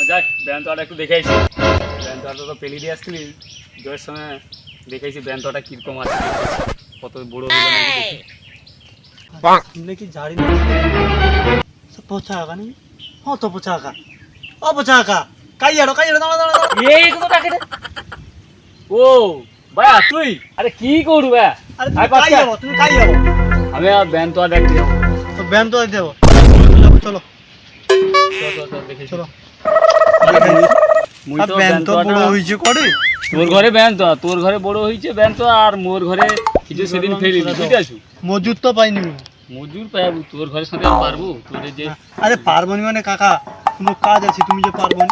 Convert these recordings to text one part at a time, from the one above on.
যাক ব্যান্ডটা একটু দেখাইছি, ব্যান্ডটা তো পেলি দিয়ে আসছিলি জয়ের সময় দেখাইছি ব্যান্ডটা কিরকম আছে, কত বড় হলো নাকি ঝাড়ি পচা কানি হ্যাঁ তো পচা কা ও পচা কা কাইয়াড়ো দাঁড়া দাঁড়া এই কত টাকা রে ও ভাই তুই আরে কি করু ভাই আরে তুমি কাইয়াড়ো আমি আর ব্যান্ডটা দেখতে যাব তো ব্যান্ড তো দেব চলো দেখি চলো মুই তো ব্যান্ড তো বড় হইছে করে তোর ঘরে ব্যান্ড তো তোর ঘরে বড় হইছে ব্যান্ড তো আর মোর ঘরে কিছু সেদিন ফেরি বুঝাছু মজুদ তো পাইনি মজুর পাবো তোর ঘরের সাথে পারবো তোর যে আরে পারবনি মানে কাকা কোনো কাজ আছে তুমি যে পারবনি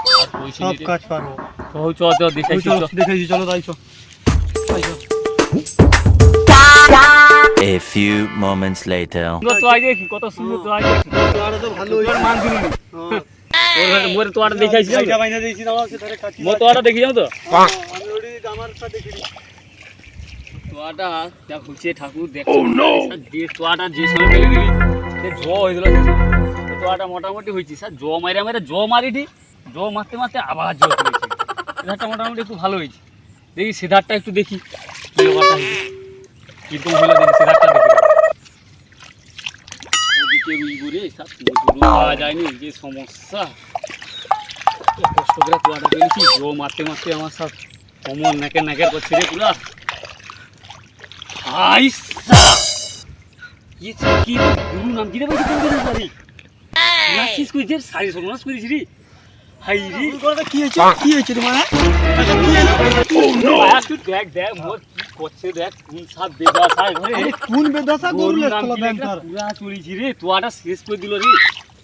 সব কাজ পারবো তো চ চ দেখাইছি দেখাইছি চলো তাইছো A few moments later. তো আই দেখি কত সুন্দর তো আই দেখি তোরা তো ভালো হইছে মান দিলি তোর ঘরে মোর তো আটা দেখাইছি এইটা বাইনা দিয়েছি দাও সে ধরে কাটি মোর তো আটা দেখি যাও তো আমি ওডি আমার সাথে দেখি তো আটা যা খুঁজে ঠাকুর দেখ যে তো আটা যে সময় ফেলে দিলি সে জ হইছিল তো আটা মোটামুটি হইছে স্যার জ মাইরা জ মারিটি জ মারতে মারতে আবার জ হইছে এটা মোটামুটি একটু ভালো হইছে দেখি সিধারটা একটু দেখি কি ব্যাপারটা হইছে কিন্তু হলো দেখি সিধারটা দেখি ওদিকে রুইগুরে সব মজুরও পাওয়া যায়নি যে সমস্যা কষ্ট করে তোয়াটা পেয়েছি জো মারতে মারতে আমার সব কমন নাকের করছে রে পুরা আইসা কি গুরু নাম কি রে ভাই কোন দিন সারি নাসিস কইছে সারি সর্বনাশ করেছি রে হাই রে কি হয়েছে রে মানে কি হলো তুই দেখ মোর কি করছে দেখ কোন সব বেদাসা ঘরে কোন বেদাসা গরু লেখলো ব্যাংকার পুরা চুরিছি রে তোয়াটা শেষ করে দিল রে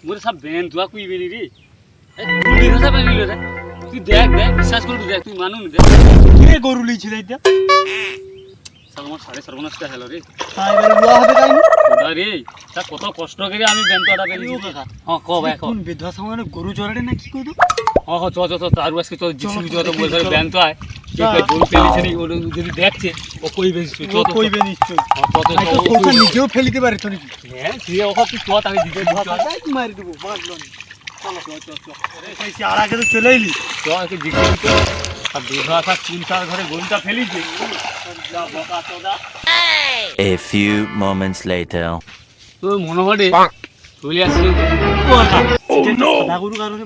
মোর সব ব্যান তোয়া কই বেরি রে কোন বেদাসা বেরিল রে তুই দেখ বিশ্বাস কর দেখ তুই মানুন দেখ কে গরু লিছিল এটা আমার সাড়ে সর্বনাশটা হলো রে তাইবারে লোয়া হবে তাই ওটা রে তা কত কষ্ট করে আমি ব্যানটা বেরিয়েছি হ্যাঁ ক ভাই কোন বেদাসা মানে গরু চড়াড়ে না কি কইতো হ্যাঁ চ তার আজকে তো জিসি তো বলছে ব্যান তো আয় কে গরু ফেলেছে নি ও যদি দেখছে ও কইবে কইবে নিশ্চয় তো নিজেও ফেলিতে পারে তো নাকি হ্যাঁ সে ওখানে তুই চত আমি দিতে মারি দেবো মারলো না চলো চ সেই আর আগে তো চলে এলি তো আমাকে জিজ্ঞেস তো আর বেধাসা তিন চার ঘরে গরুটা ফেলিছে যা বকা চোদা A few moments later. তো মনে হয় চলে আসছে সাদা গরু কারণে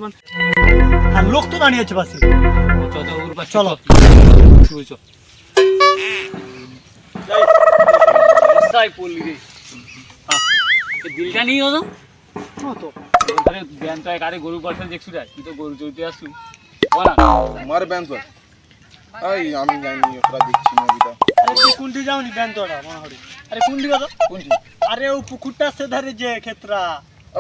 আর লোক তো দাঁড়িয়ে আছে পাশে চলো পড়লি রে বিলটা নিয়ে হলো তো ব্যানটা কারে গরু পাঠান দেখছু রে তুই তো গরু চলতে আসছু আমার ব্যান তো আমি জানি ওরা দেখছি না বিটা আরে তুই কোনটি যাওনি ব্যান তোরা মনে হরি আরে কোনটি গো কোনটি আরে ও পুকুরটা সে ধারে যে ক্ষেত্রা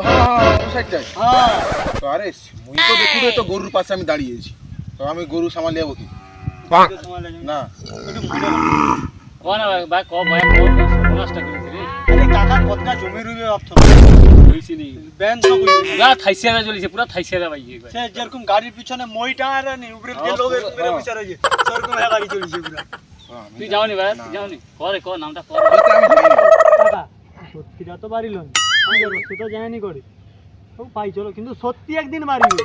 হ্যাঁ ও সাইডটাই হ্যাঁ তো আরে মুই তো দেখু তো গরুর পাশে আমি দাঁড়িয়েছি তো আমি গরু সামাল যাবো কি না একটু মনে কোন ভাই ক ভাই সমস্যা করেছে রে আরে কাকা কতটা জমি রইবে ভাবছো হইছে নি ব্যান তো কইবে পুরা থাইছেরা চলিছে পুরা থাইছেরা ভাই সে যেরকম গাড়ির পিছনে মইটা আর নি উপরে যে লোকের উপরে বসে রয়েছে সেরকম গাড়ি চলিছে পুরা তুই যাওনি ভাই তুই যাওনি করে ক নামটা কর আমি জানি কাকা সত্যিটা তো বাড়িল না আমি রস্তে তো জানি করে ও পাই চলো কিন্তু সত্যি একদিন বাড়িবে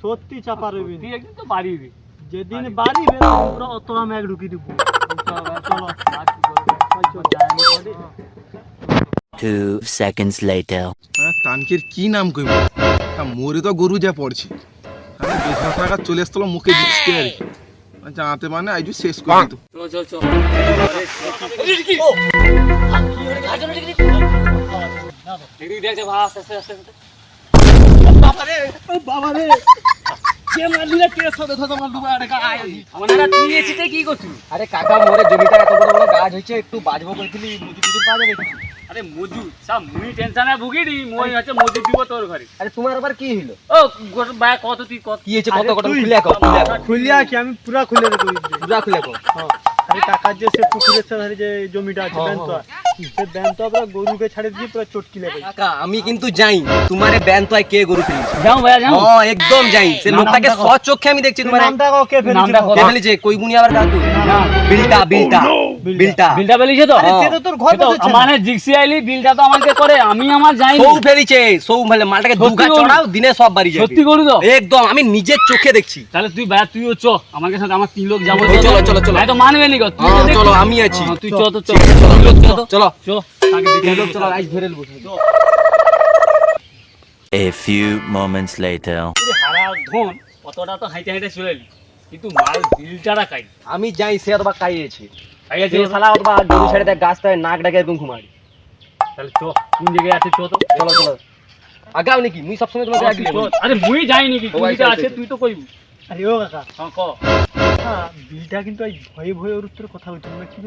সত্যি চাপা রইবে তুই একদিন তো বাড়িবি যেদিন বাড়িবে পুরো অতরা মেঘ ঢুকি দিব চলো 2 seconds later. তানকের কি নাম কইব মোরে তো গরু যা পড়ছে আমি বেশা টাকা চলে আসতো মুখে দিচ্ছে আর কি জানাতে মানে আইজু শেষ করে দিত চল দেখছে ভাস আস্তে আস্তে বাবারে যে মারলিরা কেস হবে তো তোমার দুবা টাকা আয় আমরা তুই এসিতে কি করছিস আরে কাকা মোরে জমিটা এত বড় বড় গাছ হইছে একটু বাজবো কইছিলি মুজি পাওয়া যাবে আরে মজু সব মুই টেনশনে ভুগিনি মই হচ্ছে মজু দিব তোর ঘরে আরে তোমার আবার কি হলো ও ভাই কত তুই কত কি হইছে কত কত খুলিয়া কি আমি পুরা খুলে দেব পুরা খুলে কো হ্যাঁ আরে কাকা যে সে পুকুরের ধারে যে জমিটা আছে জান তো সে ব্যান তো আমরা গরুকে ছাড়ে দিয়ে পুরো চটকি লেগে কাকা আমি কিন্তু যাই তোমারে ব্যান তো কে গরু ফেলেছে যাও ভাইয়া যাও একদম যাই সে লোকটাকে চোখে আমি দেখছি তোমার নামটা কে নামটা ফেলেছে কে ফেলেছে কই বুনি আবার কাকু না বিলটা বিলটা বেলিছে তো আরে সে তো তোর ঘর তো বসেছে মানে জিক্সি আইলি বিলটা তো আমাকে করে আমি আমার যাইনি সৌ ফেলেছে সৌ মানে মালটাকে সত্যি দুগা গরু? চড়াও দিনে সব বাড়ি যাবে সত্যি গরু তো একদম আমি নিজের চোখে দেখছি তাহলে তুই ভাইয়া তুইও চ আমাকে সাথে আমার 3 লোক যাবো চলো, চলো, চলো। তো মানবে নি গো তুই তো দেখছিস। চলো আমি আছি হ্যাঁ, তুই চ তো চ চলো চ আগে দেখে লোক চলো আইস ধরে নেবো চ A few moments later. হারা ধন অতটা তো হাইটে হাইটে চলে এলি কিন্তু মাল বিলটারা খাই আমি যাই সে অথবা খাইয়েছি খাইয়েছে যে শালা অথবা গরু ছেড়ে দেয় গাছ তাই নাক ডাকে একদম ঘুমাই তাহলে চ কোন জায়গায় আছে চ তো চলো চলো আগাও নাকি মুই সবসময় তোমাকে আগে চ। আরে মুই যাইনি কি ও তুই আচ্ছা, তো আচ্ছা, আছে তুই তো কইবি আরে ও কাকা হ্যাঁ ক বিলটা কিন্তু এই ভয়ে ভয়ে ওর উত্তর কথা হইতো না কি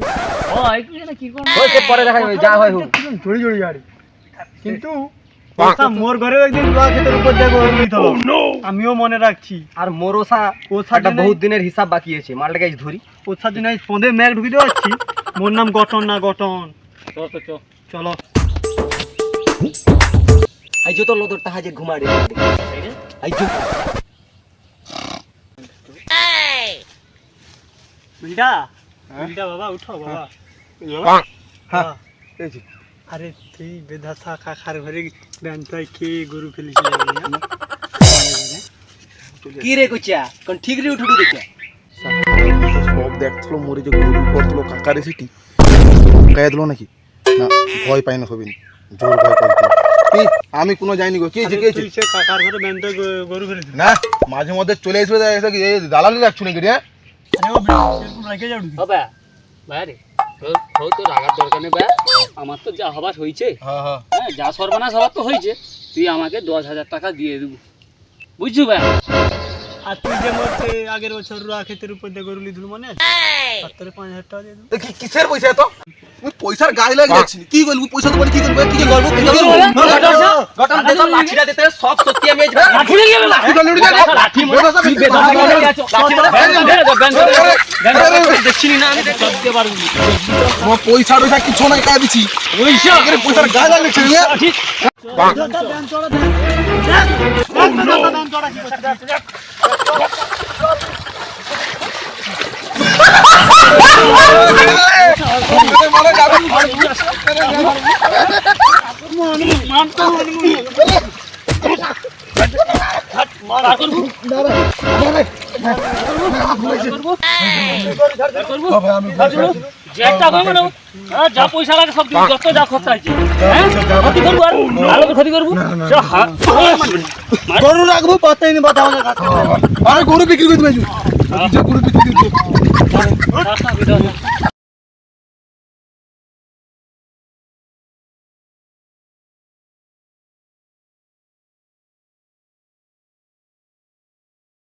ও এই তুই না কি করব হয়েছে পরে দেখা যাবে যা হয় হোক জড়ি জড়ি গাড়ি কিন্তু কথা মোর ঘরেও একদিন লোয়া ক্ষেতের উপর দেখো আমিও মনে রাখছি আর মোরসা ও একটা সাথে বহুত দিনের হিসাব বাকি আছে মালটাকে আজ ধরি ওর সাথে নাই পদে ম্যাগ ঢুকি দেওয়া যাচ্ছি মোর নাম গঠন না গঠন চ তো চ চলো আইজো তো লোদরটা হাজে ঘুমা রে আইজো বিলটা বিলটা বাবা উঠো বাবা হ্যাঁ আরে তুই বেধা শাখা খার ঘরে ব্যান্তায় কে গরু ফেলেছিল কি রে কুচা কোন ঠিক রে উঠুডু দেখে সব দেখছিল মরে যে গরু পড়ছিল কাকারে সেটি গায়ে দিল নাকি না ভয় পাই না সবিন জোর ভয় পাইতো আমি কোনো যাইনি গো কি হয়েছে কি হয়েছে তুই সে কাকার ঘরে ব্যান্তায় গরু ফেলেছিল না মাঝে মধ্যে চলে আসবে দালালি রাখছো নাকি রে আরে ও এরকম রেখে যাও ও বা বাইরে তোর তো রাগার দরকার নেই বা আমার তো যা হবার হয়েছে হ্যাঁ হ্যাঁ হ্যাঁ যা সর্বনাশ হওয়ার তো হয়েছে তুই আমাকে 10,000 টাকা দিয়ে দেবো বুঝছো ভাই আর তুই যে মোর সে আগের বছর রুয়া ক্ষেতের উপর দিয়ে গরু লিধুল মনে আছে আর তোরে 5,000 টাকা দিয়ে দেবো কিসের পয়সা তো তুই পয়সার গায়ে লাগে যাচ্ছিস কি বলবো পয়সা তো কি করবো কি করবো কি করবো গঠন দে তো লাঠিটা দিতে সব সত্যি আমি আজ লাঠি নিয়ে গেল লাঠি ধরে উঠে যা। লাঠি মনে তুই বেদা লাঠি দেখছি না আমি দেখতে পারবি আমার পয়সা টয়সা কিছু না কাজ দিছি পয়সা আগে পয়সার গায়ে লাগছে রে লাঠি ব্যান চড়া ব্যান চড়া কি করছিস মানে যাবে যেটা কইব না হ্যাঁ যা পয়সা লাগে সব দিন যত যা খরচা আছে হ্যাঁ ক্ষতি করব আর ভালো ক্ষতি করব গরু রাখবো পাতাই নি বাতা আমাদের কাছে আরে গরু বিক্রি করে দিবে গরু বিক্রি করে দিবে